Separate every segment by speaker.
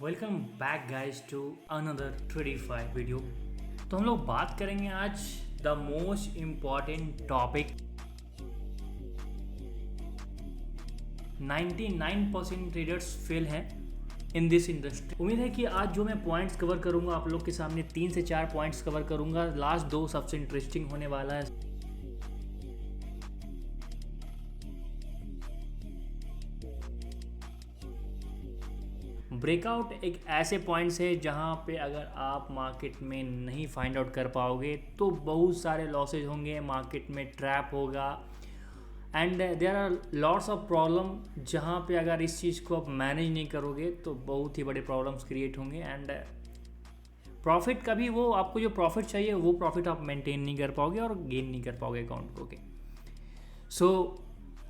Speaker 1: Welcome back guys to another 35 video. तो हम लोग बात करेंगे आज the most important topic. 99% traders fail हैं इन दिस इंडस्ट्री। उम्मीद है कि आज जो मैं पॉइंट्स कवर करूंगा आप लोग के सामने 3 से 4 पॉइंट्स कवर करूंगा। लास्ट 2 सबसे इंटरेस्टिंग होने वाला है। ब्रेकआउट एक ऐसे पॉइंट्स है जहां पे अगर आप मार्केट में नहीं फाइंड आउट कर पाओगे तो बहुत सारे लॉसेज होंगे, मार्केट में ट्रैप होगा and there are lots of problem जहां पे अगर इस चीज़ को आप मैनेज नहीं करोगे तो बहुत ही बड़े प्रॉब्लम्स क्रिएट होंगे एंड प्रॉफिट कभी वो आपको जो प्रॉफिट चाहिए वो प्रॉफिट आप मेंटेन नहीं कर पाओगे और गेन नहीं कर पाओगे अकाउंट को। ओके, सो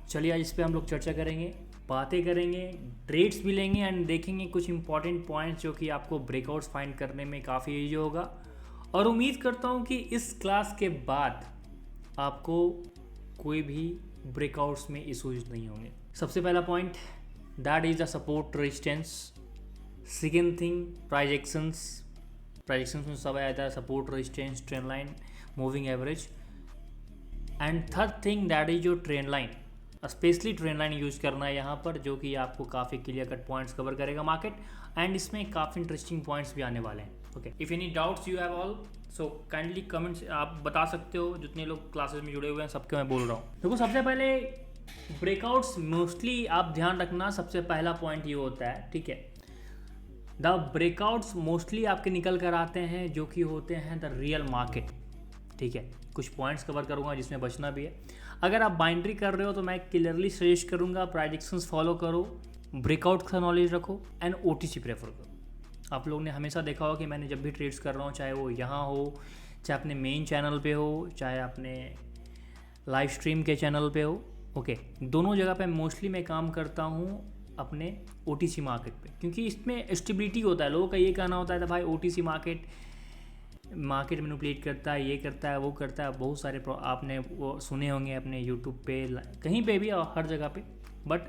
Speaker 1: चलिए आज इस पर हम लोग चर्चा करेंगे, बातें करेंगे, ट्रेड्स भी लेंगे एंड देखेंगे कुछ इंपॉर्टेंट पॉइंट्स जो कि आपको ब्रेकआउट्स फाइंड करने में काफ़ी ईजी होगा। और उम्मीद करता हूँ कि इस क्लास के बाद आपको कोई भी ब्रेकआउट्स में इशूज नहीं होंगे। सबसे पहला point that is the support resistance. Second thing प्राइजेक्शंस में सब आया था, support resistance, trend line, moving average and third thing that is your trend line. Specially trend line use करना है यहाँ पर, जो कि आपको काफ़ी क्लियर कट पॉइंट्स कवर करेगा मार्केट एंड इसमें काफ़ी इंटरेस्टिंग पॉइंट्स भी आने वाले हैं। Okay, if any doubts you have also kindly comments आप बता सकते हो। जितने लोग क्लासेस में जुड़े हुए हैं सबके मैं बोल रहा हूँ। देखो, सबसे पहले ब्रेकआउट्स मोस्टली आप ध्यान रखना, सबसे पहला पॉइंट ये होता है, ठीक है, द ब्रेकआउट्स मोस्टली आपके निकल कर आते हैं जो कि होते हैं द रियल मार्केट। ठीक है, कुछ पॉइंट्स कवर करूंगा जिसमें बचना भी है। अगर आप बाइंड्री कर रहे हो तो मैं क्लियरली सजेस्ट करूंगा प्राइडिक्शंस फॉलो करो, ब्रेकआउट का नॉलेज रखो एंड ओटीसी प्रेफर करो। आप लोगों ने हमेशा देखा हो कि मैंने जब भी ट्रेड्स कर रहा हूँ, चाहे वो यहाँ हो, चाहे अपने मेन चैनल पे हो, चाहे अपने लाइव स्ट्रीम के चैनल पे हो, ओके, दोनों जगह पे मोस्टली मैं काम करता हूँ अपने ओटीसी मार्केट पे, क्योंकि इसमें स्टेबिलिटी होता है। लोगों का ये कहना होता है भाई ओटीसी मार्केट मैनिपुलेट करता है, ये करता है, वो करता है। बहुत सारे आपने वो सुने होंगे अपने यूट्यूब पे, कहीं पे भी और हर जगह पे, but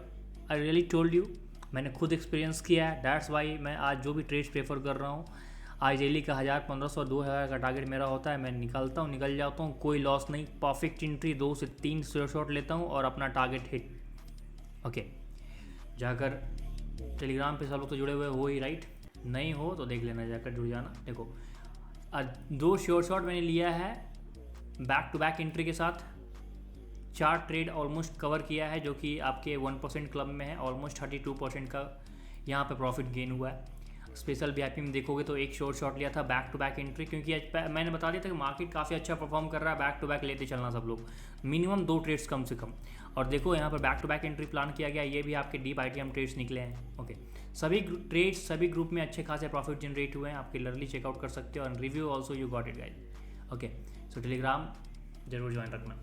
Speaker 1: I really told you, मैंने खुद एक्सपीरियंस किया है। दैट्स वाई मैं आज जो भी ट्रेड्स प्रेफर कर रहा हूँ, आज डेली का 1000, 1500, 2000 का टारगेट मेरा होता है। मैं निकल जाता हूँ, कोई लॉस नहीं, परफेक्ट एंट्री, 2 से 3 शॉट लेता हूँ और अपना टारगेट हिट। ओके, जाकर टेलीग्राम पे सब लोग तो जुड़े हुए हो ही, राइट? नहीं हो तो देख लेना, जाकर जुड़ जाना। देखो, 2 श्योर शॉट मैंने लिया है बैक टू बैक एंट्री के साथ, 4 ट्रेड ऑलमोस्ट कवर किया है, जो कि आपके 1% क्लब में है। ऑलमोस्ट 32% का यहाँ पे प्रॉफिट गेन हुआ है। स्पेशल वीआईपी में देखोगे तो एक श्योर शॉट लिया था बैक टू बैक एंट्री, क्योंकि मैंने बता दिया था कि मार्केट काफ़ी अच्छा परफॉर्म कर रहा है। बैक टू बैक लेते चलना सब लोग, मिनिमम 2 ट्रेड्स कम से कम। और देखो यहाँ पर back to back entry plan किया गया, ये भी आपके डीप आईटीएम ट्रेड्स निकले हैं। ओके, सभी ट्रेड्स सभी ग्रुप में अच्छे खासे प्रॉफिट जनरेट हुए हैं, आप क्लियरली चेकआउट कर सकते हो। And review also you got it guys. Okay, so Telegram जरूर ज्वाइन रखना।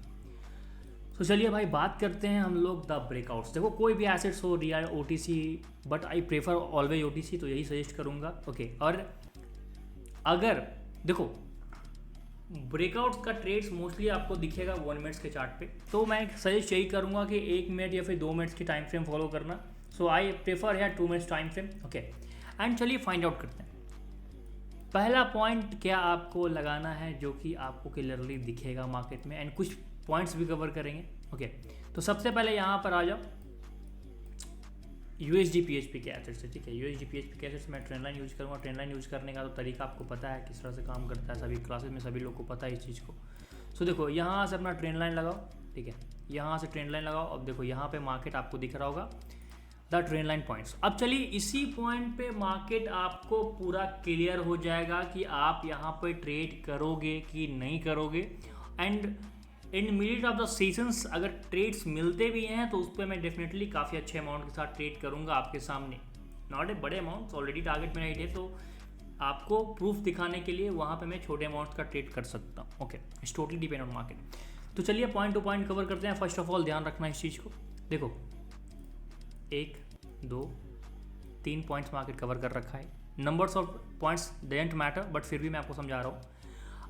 Speaker 1: तो चलिए भाई बात करते हैं हम लोग द ब्रेकआउट्स। देखो, कोई भी एसेट्स हो, real, OTC, but I prefer always OTC, तो यही सजेस्ट करूँगा। ओके, और अगर देखो ब्रेकआउट्स का ट्रेड्स मोस्टली आपको दिखेगा 1 मिनट्स के चार्ट पे, तो मैं सजेस्ट यही करूँगा कि 1 मिनट या फिर 2 मिनट्स की टाइम फ्रेम फॉलो करना। सो आई प्रेफर है 2 minutes time frame. Okay, and चलिए फाइंड आउट करते हैं। पहला पॉइंट क्या आपको लगाना है जो कि आपको क्लियरली दिखेगा मार्केट में, एंड कुछ पॉइंट्स भी कवर करेंगे। ओके, तो सबसे पहले यहाँ पर आ जाओ यूएसडी पीएचपी के एसेट्स से। ठीक है, यूएसडी पीएचपी के एसेट्स मैं ट्रेंड लाइन यूज़ करूँगा। ट्रेंड लाइन यूज़ करने का तो तरीका आपको पता है किस तरह से काम करता है, सभी क्लासेस में सभी लोग को पता है इस चीज़ को। सो देखो, यहाँ से अपना ट्रेंड लाइन लगाओ। ठीक है, यहाँ से ट्रेंड लाइन लगाओ। अब देखो यहाँ पे मार्केट आपको दिख रहा होगा द ट्रेंड लाइन पॉइंट्स। अब चलिए इसी पॉइंट पे मार्केट आपको पूरा क्लियर हो जाएगा कि आप यहाँ पे ट्रेड करोगे कि नहीं करोगे। And in middle of the sessions अगर ट्रेड्स मिलते भी हैं तो उस पर मैं डेफिनेटली काफ़ी अच्छे अमाउंट के साथ ट्रेड करूँगा आपके सामने। नॉट ए बड़े अमाउंट, ऑलरेडी टारगेट मेरा हिट है, तो आपको प्रूफ दिखाने के लिए वहाँ पे मैं छोटे अमाउंट्स का ट्रेड कर सकता हूँ। Okay, it's totally depend on market. तो चलिए पॉइंट टू पॉइंट कवर करते हैं। फर्स्ट ऑफ ऑल ध्यान रखना इस चीज़ को। देखो, 1, 2, 3 पॉइंट्स मार्केट कवर कर रखा है। Numbers of points doesn't matter, but फिर भी मैं आपको समझा रहा हूँ।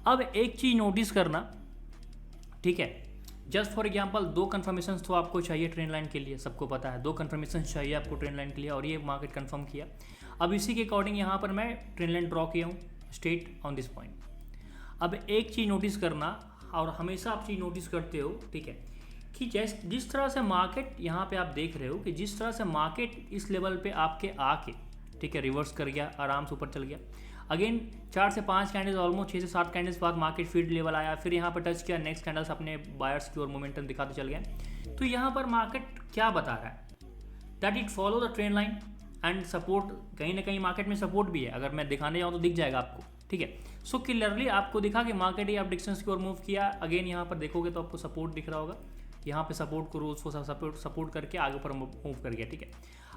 Speaker 1: अब एक चीज़ नोटिस करना, ठीक है, जस्ट फॉर एग्जांपल 2 कन्फर्मेशन तो आपको चाहिए ट्रेंड लाइन के लिए, सबको पता है 2 कन्फर्मेशन चाहिए आपको ट्रेंड लाइन के लिए, और ये मार्केट कंफर्म किया। अब इसी के अकॉर्डिंग यहाँ पर मैं ट्रेंड लाइन ड्रॉ किया हूँ स्ट्रेट ऑन दिस पॉइंट। अब एक चीज़ नोटिस करना, और हमेशा आप चीज़ नोटिस करते हो, ठीक है, कि जिस तरह से मार्केट यहाँ पे आप देख रहे हो कि जिस तरह से मार्केट इस लेवल पे आपके आके, ठीक है, रिवर्स कर गया, आराम से ऊपर चल गया, अगेन 4 से 5 कैंडल्स, ऑलमोस्ट 6 से 7 कैंडल्स बाद मार्केट फील्ड लेवल आया, फिर यहाँ पर टच किया, नेक्स्ट कैंडल्स अपने बायर्स की ओर मोमेंटम दिखाते चल गए। तो यहाँ पर मार्केट क्या बता रहा है, that it follow the trend line and support, कहीं ना कहीं मार्केट में सपोर्ट भी है, अगर मैं दिखाने जाऊँ तो दिख जाएगा आपको, ठीक है। सो क्लियरली आपको दिखा कि मार्केट ही आप डिस्टेंस की ओर मूव किया, अगेन यहाँ पर देखोगे तो आपको सपोर्ट दिख रहा होगा, यहाँ पे सपोर्ट करो, उसको सपोर्ट करके आगे पर मूव कर गया, ठीक है।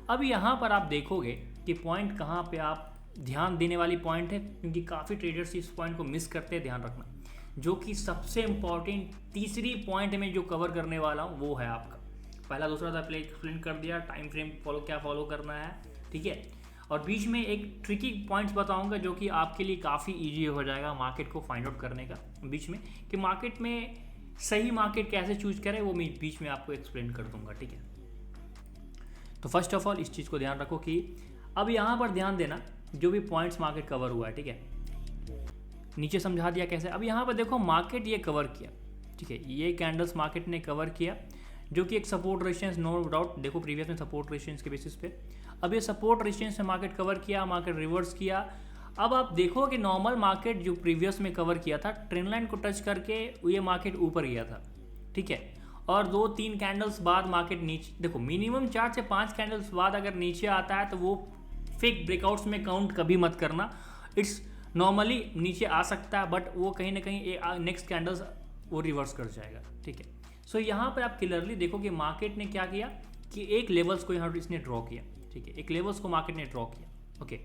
Speaker 1: अब यहाँ पर आप देखोगे कि पॉइंट कहाँ पे आप ध्यान देने वाली पॉइंट है, क्योंकि काफ़ी ट्रेडर्स इस पॉइंट को मिस करते हैं, ध्यान रखना, जो कि सबसे इंपॉर्टेंट तीसरी पॉइंट में जो कवर करने वाला हूँ वो है आपका, पहला दूसरा था प्ले एक्सप्लेन कर दिया, टाइम फ्रेम फॉलो करना है, ठीक है, और बीच में एक ट्रिकी पॉइंट्स बताऊंगा जो कि आपके लिए काफ़ी इजी हो जाएगा मार्केट को फाइंड आउट करने का बीच में, कि मार्केट में सही मार्केट कैसे चूज करें, वो मैं बीच में आपको एक्सप्लेन कर दूंगा, ठीक है। तो फर्स्ट ऑफ ऑल इस चीज़ को ध्यान रखो कि अब यहाँ पर ध्यान देना, जो भी पॉइंट्स मार्केट कवर हुआ है, ठीक है, नीचे समझा दिया कैसे। अब यहाँ पर देखो मार्केट ये कवर किया, ठीक है, ये कैंडल्स मार्केट ने कवर किया, जो कि एक सपोर्ट रेजिस्टेंस, नो डाउट, देखो प्रीवियस में सपोर्ट रेजिस्टेंस के बेसिस पे, अब ये सपोर्ट रेजिस्टेंस से मार्केट कवर किया, मार्केट रिवर्स किया। अब आप देखो कि नॉर्मल मार्केट जो प्रीवियस में कवर किया था, ट्रेंड लाइन को टच करके ये मार्केट ऊपर गया था, ठीक है, और 2-3 कैंडल्स बाद मार्केट नीचे, देखो मिनिमम 4 से 5 कैंडल्स बाद अगर नीचे आता है तो वो फेक ब्रेकआउट्स में काउंट कभी मत करना, इट्स नॉर्मली नीचे आ सकता है, बट वो कहीं ना कहीं नेक्स्ट कैंडल्स वो रिवर्स कर जाएगा, ठीक है। सो यहाँ पर आप क्लियरली देखो कि मार्केट ने क्या किया कि एक लेवल्स को यहाँ पर इसने ड्रॉ किया, ठीक है, एक लेवल्स को मार्केट ने ड्रॉ किया, ओके।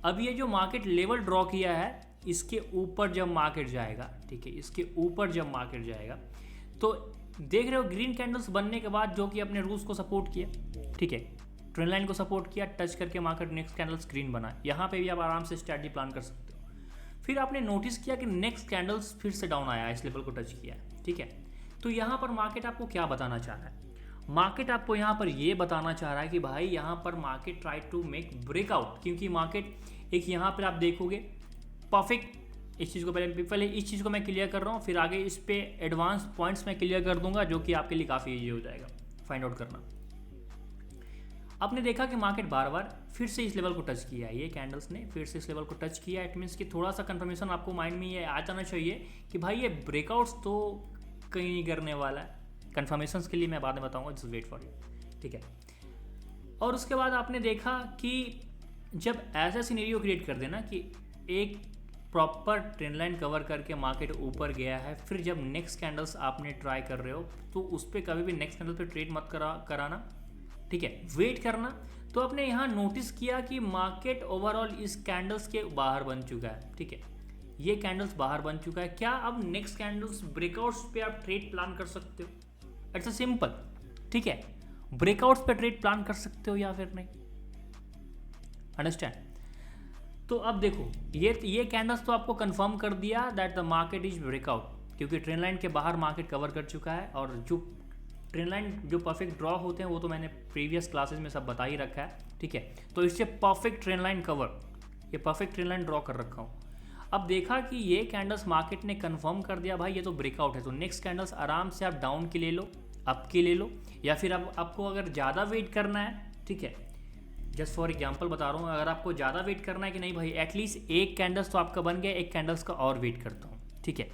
Speaker 1: अब ये जो मार्केट लेवल ड्रॉ किया है, इसके ऊपर जब मार्केट जाएगा, ठीक है, इसके ऊपर जब मार्केट जाएगा तो देख रहे हो ग्रीन कैंडल्स बनने के बाद जो कि अपने रूल्स को सपोर्ट किया, ठीक है, ट्रेंड लाइन को सपोर्ट किया, टच करके मार्केट नेक्स्ट कैंडल्स ग्रीन बना, यहाँ पे भी आप आराम से स्ट्रैटेजी प्लान कर सकते हो। फिर आपने नोटिस किया कि नेक्स्ट कैंडल्स फिर से डाउन आया, इस लेवल को टच किया, ठीक है। तो यहाँ पर मार्केट आपको क्या बताना चाह रहा है, मार्केट आपको यहाँ पर ये बताना चाह रहा है कि भाई यहाँ पर market try to make breakout, क्योंकि मार्केट एक यहाँ पर आप देखोगे परफेक्ट, इस चीज़ को पहले इस चीज़ को मैं क्लियर कर रहा हूँ, फिर आगे इस पे एडवांस पॉइंट्स मैं क्लियर कर दूंगा, जो कि आपके लिए काफ़ी ईजी हो जाएगा फाइंड आउट करना। आपने देखा कि मार्केट बार बार फिर से इस लेवल को टच किया है, ये कैंडल्स ने फिर से इस लेवल को टच किया, इट मीन्स कि थोड़ा सा कंफर्मेशन आपको माइंड में ये आ जाना चाहिए कि भाई ये ब्रेकआउट्स तो कहीं नहीं करने वाला है, कन्फर्मेशन के लिए मैं बाद में बताऊंगा, जस्ट वेट फॉर इट, ठीक है। और उसके बाद आपने देखा कि जब ऐसा सिनेरियो क्रिएट कर देना कि एक प्रॉपर ट्रेंड लाइन कवर करके मार्केट ऊपर गया है, फिर जब नेक्स्ट कैंडल्स आपने ट्राई कर रहे हो तो उस पर कभी भी नेक्स्ट कैंडल पे ट्रेड मत कराना, ठीक है, वेट करना। तो आपने यहाँ नोटिस किया कि मार्केट ओवरऑल इस कैंडल्स के बाहर बन चुका है, ठीक है, ये कैंडल्स बाहर बन चुका है। क्या अब नेक्स्ट कैंडल्स ब्रेकआउट्स पे आप ट्रेड प्लान कर सकते हो? इट्स अ सिंपल, ठीक है, ब्रेकआउट्स पे ट्रेड प्लान कर सकते हो या फिर नहीं, अंडरस्टैंड। तो अब देखो ये कैंडल्स तो आपको कंफर्म कर दिया that the market is breakout, क्योंकि ट्रेंड लाइन के बाहर मार्केट कवर कर चुका है, और जो ट्रेंड लाइन जो परफेक्ट ड्रॉ होते हैं वो तो मैंने प्रीवियस क्लासेस में सब बता ही रखा है, ठीक है। तो इससे परफेक्ट ट्रेंड लाइन कवर, ये परफेक्ट ट्रेंड लाइन ड्रॉ कर रखा हूँ। अब देखा कि ये कैंडल्स मार्केट ने कंफर्म कर दिया भाई ये तो ब्रेकआउट है, तो नेक्स्ट कैंडल्स आराम से आप डाउन की ले लो, अप की ले लो, या फिर अब आपको अगर ज़्यादा वेट करना है, ठीक है, जस्ट फॉर एग्जांपल बता रहा हूँ, अगर आपको ज़्यादा वेट करना है कि नहीं भाई एटलीस्ट एक कैंडल्स तो आपका बन गया, एक कैंडल्स का और वेट करता हूँ, ठीक है।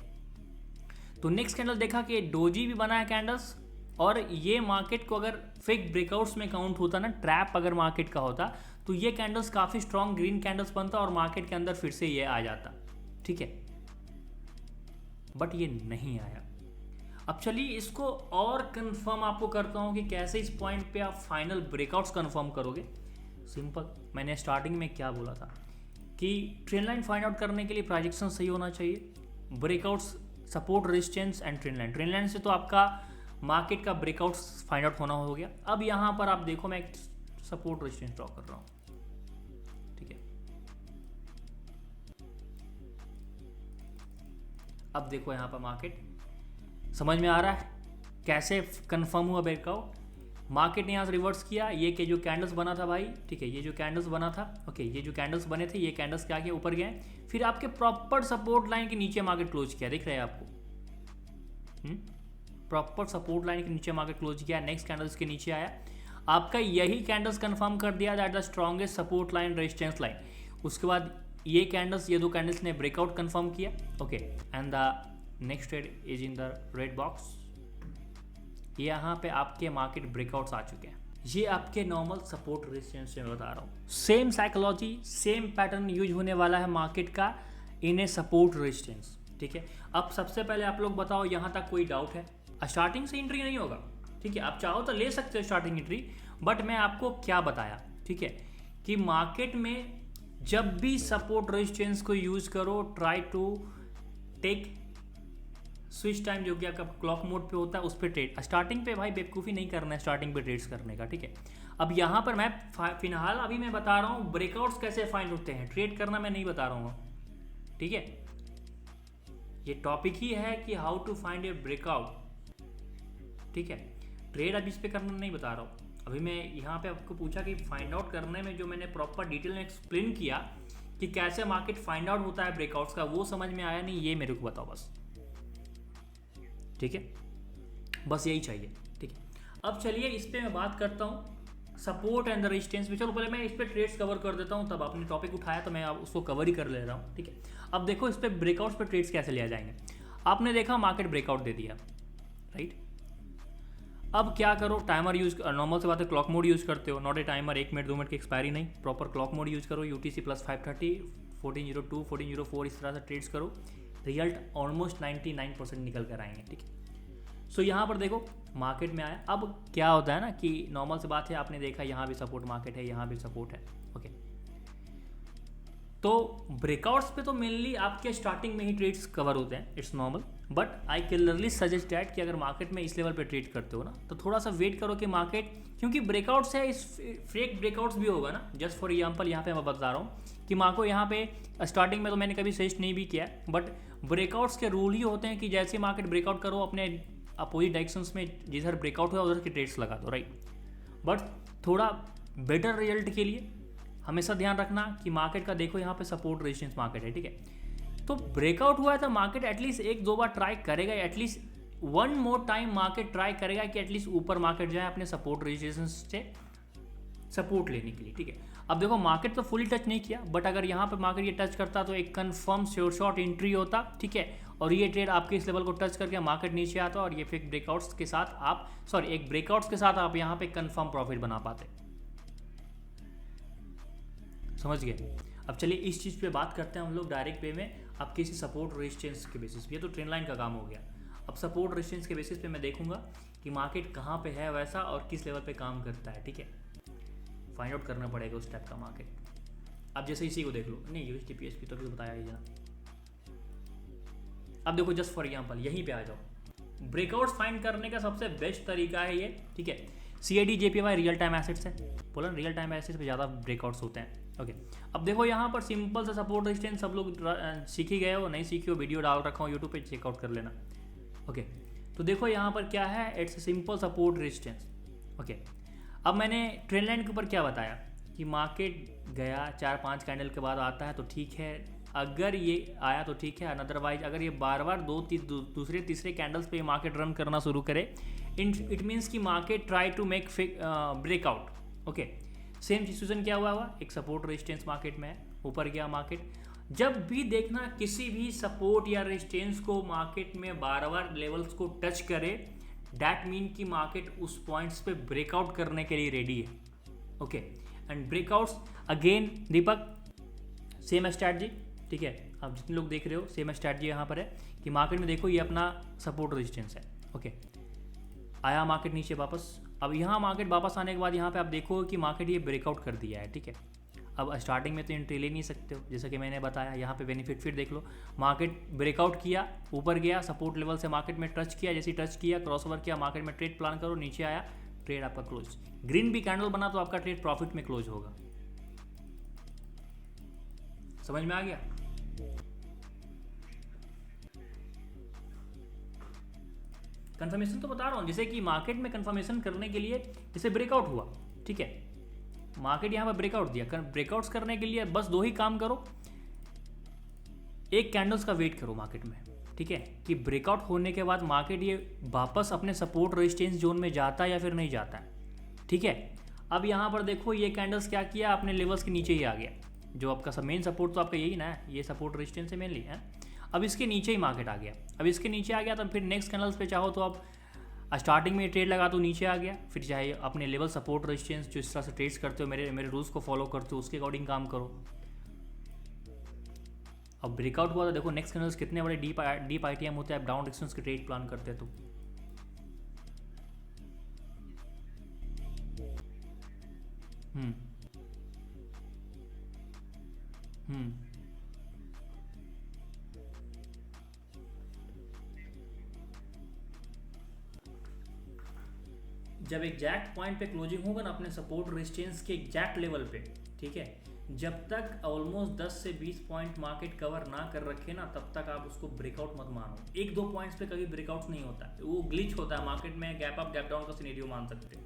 Speaker 1: तो नेक्स्ट कैंडल देखा कि डोजी भी बना है कैंडल्स, और ये मार्केट को अगर फेक ब्रेकआउट्स में काउंट होता ना, ट्रैप अगर मार्केट का होता, तो ये कैंडल्स काफ़ी स्ट्रॉन्ग ग्रीन कैंडल्स बनता और मार्केट के अंदर फिर से ये आ जाता, ठीक है, बट ये नहीं आया। अब चलिए इसको और कंफर्म आपको करता हूँ कि कैसे इस पॉइंट पे आप फाइनल ब्रेकआउट्स कंफर्म करोगे। सिंपल, मैंने स्टार्टिंग में क्या बोला था कि ट्रेंड लाइन फाइंड आउट करने के लिए प्रोजेक्शन सही होना चाहिए, breakouts, support, resistance and trend line. Trend line से तो आपका मार्केट का ब्रेकआउट्स फाइंड आउट होना हो गया। अब यहाँ पर आप देखो मैं एक सपोर्ट रेजिस्टेंस ड्रॉ कर रहा हूँ, ठीक है। अब देखो यहाँ पर मार्केट समझ में आ रहा है कैसे कंफर्म हुआ ब्रेकआउट। मार्केट ने यहाँ से रिवर्स किया, ये के जो कैंडल्स बना था भाई, ठीक है, ये जो कैंडल्स बना था, ओके, ये जो कैंडल्स बने थे, ये कैंडल्स क्या किया, ऊपर गए, फिर आपके प्रॉपर सपोर्ट लाइन के नीचे मार्केट क्लोज किया, दिख रहा है आपको, प्रॉपर सपोर्ट लाइन के नीचे मार्केट क्लोज किया, नेक्स्ट कैंडल्स के नीचे आया, आपका यही कैंडल्स कंफर्म कर दिया that the strongest support line resistance line. उसके बाद ये कैंडल्स, ये दो कैंडल्स ने ब्रेकआउट कंफर्म किया, okay, and the next trade is in the red box. ये यहाँ पे आपके मार्केट ब्रेकआउट्स आ चुके हैं, ये आपके नॉर्मल सपोर्ट रेजिस्टेंस से मैं बता रहा हूँ। Same psychology, same pattern use होने वाला है मार्केट का इन ए सपोर्ट रेजिस्टेंस, ठीक है। अब सबसे पहले आप लोग बताओ, यहाँ तक कोई डाउट है? स्टार्टिंग से एंट्री नहीं होगा, ठीक है, आप चाहो तो ले सकते हो स्टार्टिंग एंट्री, बट मैं आपको क्या बताया, ठीक है, कि मार्केट में जब भी सपोर्ट रेजिस्टेंस को यूज करो, try to take switch time जो कि आपका क्लॉक मोड पे होता है, उस पर ट्रेड। स्टार्टिंग पे भाई बेवकूफ़ी नहीं करना है स्टार्टिंग पे ट्रेड्स करने का, ठीक है। अब यहाँ पर मैं फिलहाल अभी मैं बता रहा हूँ ब्रेकआउट्स कैसे फाइंड होते हैं, ट्रेड करना मैं नहीं बता रहा हूँ, ठीक है। ये टॉपिक ही है कि how to find a breakout, ठीक है, ट्रेड अब इस पे करना नहीं बता रहा हूँ। अभी मैं यहाँ पे आपको पूछा कि फाइंड आउट करने में जो मैंने प्रॉपर डिटेल में एक्सप्लेन किया कि कैसे मार्केट फाइंड आउट होता है ब्रेकआउट्स का, वो समझ में आया नहीं, ये मेरे को बताओ बस, ठीक है, बस यही चाहिए, ठीक है। अब चलिए इस पे मैं बात करता हूँ सपोर्ट एंड द रेजिस्टेंस पे। चलो पहले मैं इस पे ट्रेड्स कवर कर देता हूँ, तब आपने टॉपिक उठाया तो मैं अब उसको कवर ही कर ले रहा हूँ, ठीक है। अब देखो इस पे ब्रेकआउट्स पे ट्रेड्स कैसे लिया जाएंगे। आपने देखा मार्केट ब्रेकआउट दे दिया, राइट। अब क्या करो, टाइमर यूज, नॉर्मल से बात है, क्लॉक मोड यूज करते हो, not a timer 1 minute 2 minute की एक्सपायरी नहीं, प्रॉपर क्लॉक मोड यूज करो, UTC +530 1402 1404 इस तरह से ट्रेड्स करो, रिजल्ट ऑलमोस्ट 99% निकल कर आएंगे, ठीक है। सो यहाँ पर देखो मार्केट में आया, अब क्या होता है ना कि नॉर्मल से बात है, आपने देखा यहाँ भी सपोर्ट मार्केट है, यहाँ भी सपोर्ट है, ओके। तो ब्रेकआउट्स पे तो मेनली आपके स्टार्टिंग में ही ट्रेड्स कवर होते हैं, it's normal, but I clearly suggest that कि अगर मार्केट में इस लेवल पे ट्रेड करते हो ना, तो थोड़ा सा वेट करो कि मार्केट, क्योंकि ब्रेकआउट्स है, इस फेक ब्रेकआउट्स भी होगा ना। जस्ट फॉर एग्जांपल यहाँ पे मैं बता रहा हूँ कि मार्को यहाँ पे स्टार्टिंग में तो मैंने कभी सजेस्ट नहीं भी किया, बट ब्रेकआउट्स के रूल ही होते हैं कि जैसे मार्केट ब्रेकआउट करो, अपने अपोजिट डायरेक्शंस में जिधर ब्रेकआउट हुआ उधर के ट्रेड्स लगा दो, राइट। बट थोड़ा बेटर रिजल्ट के लिए हमेशा ध्यान रखना कि मार्केट का देखो यहाँ पे सपोर्ट रेजिस्टेंस मार्केट है, ठीक है। तो ब्रेकआउट हुआ है तो मार्केट एटलीस्ट 1-2 बार ट्राई करेगा, at least one more time market try करेगा कि एटलीस्ट ऊपर मार्केट जाए अपने सपोर्ट रेजिस्टेंस से सपोर्ट लेने के लिए, ठीक है। अब देखो मार्केट तो फुली टच नहीं किया, बट अगर यहाँ पे मार्केट ये टच करता तो एक कंफर्म श्योर शॉट एंट्री होता, ठीक है, और ये ट्रेड आपके इस लेवल को टच करके मार्केट नीचे आता और ये फिर ब्रेकआउट्स के साथ आप, सॉरी, एक ब्रेकआउट्स के साथ आप यहाँ पे कंफर्म प्रॉफिट बना पाते, समझ गए। अब चलिए इस चीज़ पे बात करते हैं हम लोग डायरेक्ट वे में, अब किसी सपोर्ट रेजिस्टेंस के बेसिस पे, ये तो ट्रेंड लाइन का काम हो गया। अब सपोर्ट रेजिस्टेंस के बेसिस पे मैं देखूंगा कि मार्केट कहाँ पे है वैसा और किस लेवल पे काम करता है, ठीक है, फाइंड आउट करना पड़ेगा उस टाइप का मार्केट। अब जैसे इसी को देख लो, नहीं USD PSP तो अभी बताया ही जरा। अब देखो जस्ट फॉर एग्जांपल यहीं पे आ जाओ, ब्रेकआउट्स फाइंड करने का सबसे बेस्ट तरीका है ये, ठीक है। CAD JPY real time assets है, बोला रियल टाइम एसेट्स पे ज़्यादा ब्रेकआउट्स होते हैं, ओके। अब देखो यहाँ पर सिंपल सा सपोर्ट रेजिस्टेंस सब लोग सीख ही गए हो, नहीं सीखी हो वीडियो डाल रखा हूँ यूट्यूब पे, चेकआउट कर लेना, ओके। तो देखो यहाँ पर क्या है, it's simple support resistance, okay. अब मैंने ट्रेंड लाइन के ऊपर क्या बताया कि मार्केट गया 4-5 कैंडल के बाद आता है तो ठीक है, अगर ये आया तो ठीक है, अदरवाइज अगर ये बार बार दूसरे तीसरे कैंडल्स पे मार्केट रन करना शुरू करे, इट मीन्स कि market try to make breakout, okay. Same situation क्या हुआ, एक सपोर्ट रेजिस्टेंस मार्केट में है, ऊपर गया मार्केट। जब भी देखना किसी भी सपोर्ट या रेजिस्टेंस को मार्केट में बार बार लेवल्स को टच करे, दैट मीन कि मार्केट उस पॉइंट्स पे ब्रेकआउट करने के लिए रेडी है, okay. And breakouts again Deepak same strategy, ठीक है। आप जितने लोग देख रहे हो सेम स्ट्रैटेजी यहाँ पर है कि मार्केट में देखो ये अपना सपोर्ट रेजिस्टेंस है, ओके। आया मार्केट नीचे वापस, अब यहाँ मार्केट वापस आने के बाद यहाँ पे आप देखो कि मार्केट ये ब्रेकआउट कर दिया है, ठीक है। अब स्टार्टिंग में तो एंट्री ले नहीं सकते हो, जैसा कि मैंने बताया, यहाँ पे बेनिफिट फिर देख लो, मार्केट ब्रेकआउट किया, ऊपर गया, सपोर्ट लेवल से मार्केट में टच किया, जैसे टच किया क्रॉसओवर किया, मार्केट में ट्रेड प्लान करो, नीचे आया, ट्रेड आपका क्लोज, ग्रीन भी कैंडल बना तो आपका ट्रेड प्रॉफिट में क्लोज होगा, समझ में आ गया। कंफर्मेशन तो बता रहा हूँ, जैसे कि मार्केट में कंफर्मेशन करने के लिए जैसे ब्रेकआउट हुआ, ठीक है, मार्केट यहाँ पर ब्रेकआउट दिया, ब्रेकआउट्स करने के लिए बस दो ही काम करो, एक कैंडल्स का वेट करो मार्केट में, ठीक है, कि ब्रेकआउट होने के बाद मार्केट ये वापस अपने सपोर्ट रेजिस्टेंस जोन में जाता है या फिर नहीं जाता है, ठीक है। अब यहाँ पर देखो ये कैंडल्स क्या किया, अपने लेवल्स के नीचे ही आ गया, जो आपका मेन सपोर्ट तो आपका यही ना है, ये सपोर्ट रेजिस्टेंस है मेनली है। अब इसके नीचे ही मार्केट आ गया, अब इसके नीचे आ गया तो फिर नेक्स्ट कैंडल्स पे चाहो तो आप स्टार्टिंग में ट्रेड लगा तो नीचे आ गया, फिर चाहे अपने लेवल सपोर्ट रेजिस्टेंस जो इस तरह से ट्रेड्स करते हो, मेरे रूल्स को फॉलो करते हो, उसके अकॉर्डिंग काम करो। अब ब्रेकआउट हुआ तो देखो नेक्स्ट कैंडल्स कितने बड़े डीप आईटीएम होते हैं, आप डाउन डायरेक्शंस के ट्रेड प्लान करते हैं तो हम्म हम्म जब एग्जैक्ट पॉइंट पे क्लोजिंग होगा ना अपने सपोर्ट रेजिस्टेंस के एग्जैक्ट लेवल पे, ठीक है, जब तक ऑलमोस्ट 10 से 20 पॉइंट मार्केट कवर ना कर रखे ना तब तक आप उसको ब्रेकआउट मत मानो। एक दो पॉइंट्स पे कभी ब्रेकआउट नहीं होता, वो ग्लिच होता है मार्केट में, गैप अप गैप डाउन का सिनेरियो मान सकते हो।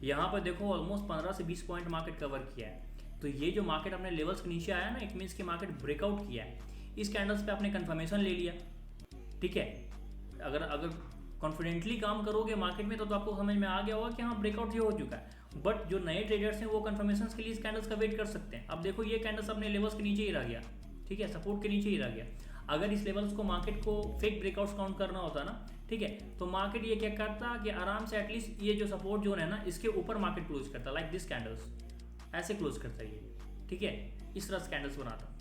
Speaker 1: यहाँ पर देखो ऑलमोस्ट 15 से 20 पॉइंट मार्केट कवर किया है, तो ये जो मार्केट अपने लेवल्स के नीचे आया ना, इट मीन्स कि मार्केट ब्रेकआउट किया है। इस कैंडल्स पे आपने कंफर्मेशन ले लिया, ठीक है, अगर कॉन्फिडेंटली काम करोगे मार्केट में तो आपको समझ में आ गया होगा कि हाँ ब्रेकआउट ये हो चुका है। बट जो नए ट्रेडर्स हैं वो कंफर्मेशन के लिए इस कैंडल्स का वेट कर सकते हैं। अब देखो ये कैंडल्स अपने लेवल्स के नीचे ही रह गया, ठीक है, सपोर्ट के नीचे ही रह गया। अगर इस लेवल्स को मार्केट को फेक ब्रेकआउट्स काउंट करना होता ना, ठीक है, तो मार्केट ये क्या करता कि आराम से एटलीस्ट ये जो सपोर्ट जोन है ना इसके ऊपर मार्केट क्लोज करता, लाइक दिस कैंडल्स ऐसे क्लोज करता ये, ठीक है, इस तरह से कैंडल्स बनाता।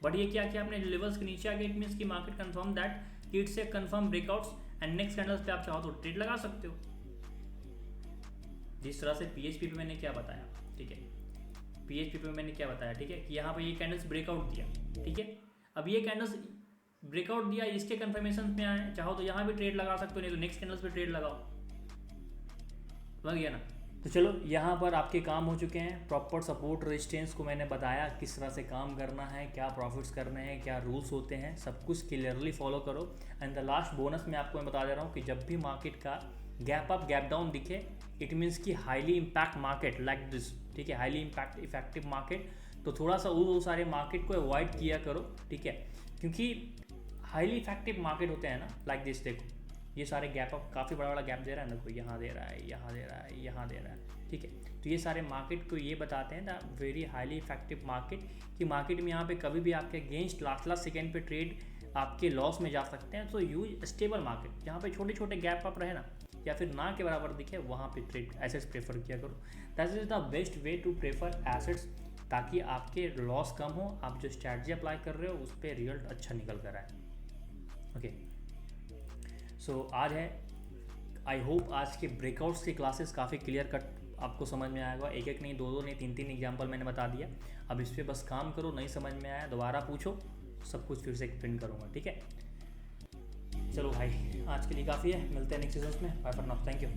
Speaker 1: बट ये क्या किया अपने लेवल्स के नीचे आ गया, इट मीन्स की market confirm that it's a confirm breakouts and next candles पे आप चाहो तो ट्रेड लगा सकते हो। जिस तरह से पीएचपी पे मैंने क्या बताया, ठीक है, पीएचपी पे मैंने क्या बताया, ठीक है, कि यहाँ पे ये कैंडल्स ब्रेकआउट दिया, ठीक है, अब ये कैंडल्स ब्रेकआउट दिया, इसके कंफर्मेशन में आए, चाहो तो यहाँ भी ट्रेड लगा सकते हो, नहीं तो नेक्स्ट कैंडल्स पे ट्रेड लगाओ, समझ गया ना। तो चलो यहाँ पर आपके काम हो चुके हैं, प्रॉपर सपोर्ट रेजिस्टेंस को मैंने बताया किस तरह से काम करना है, क्या प्रॉफिट्स करने हैं, क्या रूल्स होते हैं, सब कुछ क्लियरली फॉलो करो। एंड द लास्ट बोनस में आपको मैं बता दे रहा हूँ कि जब भी मार्केट का गैप अप गैप डाउन दिखे, इट मीन्स कि highly impact market like this, ठीक है, हाईली इम्पैक्ट इफेक्टिव मार्केट, तो थोड़ा सा वो सारे मार्केट को अवॉइड किया करो, ठीक है, क्योंकि हाईली इफेक्टिव मार्केट होते हैं ना लाइक दिस, देखो ये सारे गैप अप काफ़ी बड़ा गैप दे रहा है ना, कोई यहाँ दे रहा है, यहाँ दे रहा है, यहाँ दे रहा है, ठीक है, तो ये सारे मार्केट को ये बताते हैं the very highly effective market, कि मार्केट में यहाँ पे कभी भी आपके अगेंस्ट लास्ट सेकेंड पे ट्रेड आपके लॉस में जा सकते हैं। तो यूज स्टेबल मार्केट जहाँ पे छोटे छोटे गैप अप रहे ना या फिर ना के बराबर दिखे, वहाँ पे ट्रेड एसेट्स प्रेफर किया करो। That is the best way to prefer assets, ताकि आपके लॉस कम हो, आप जो स्ट्रैटेजी अप्लाई कर रहे हो उस पर रिजल्ट अच्छा निकल कर आए। ओके, सो आज है, आई होप आज के ब्रेकआउट्स की क्लासेस काफ़ी क्लियर कट आपको समझ में आएगा, एक एक नहीं, दो दो नहीं, तीन तीन एग्जाम्पल मैंने बता दिया। अब इस पर बस काम करो, नहीं समझ में आया दोबारा पूछो, सब कुछ फिर से एक्सप्लेन करूँगा, ठीक है। चलो भाई आज के लिए काफ़ी है, मिलते हैं नेक्स्ट सीजन में, bye for now, thank you.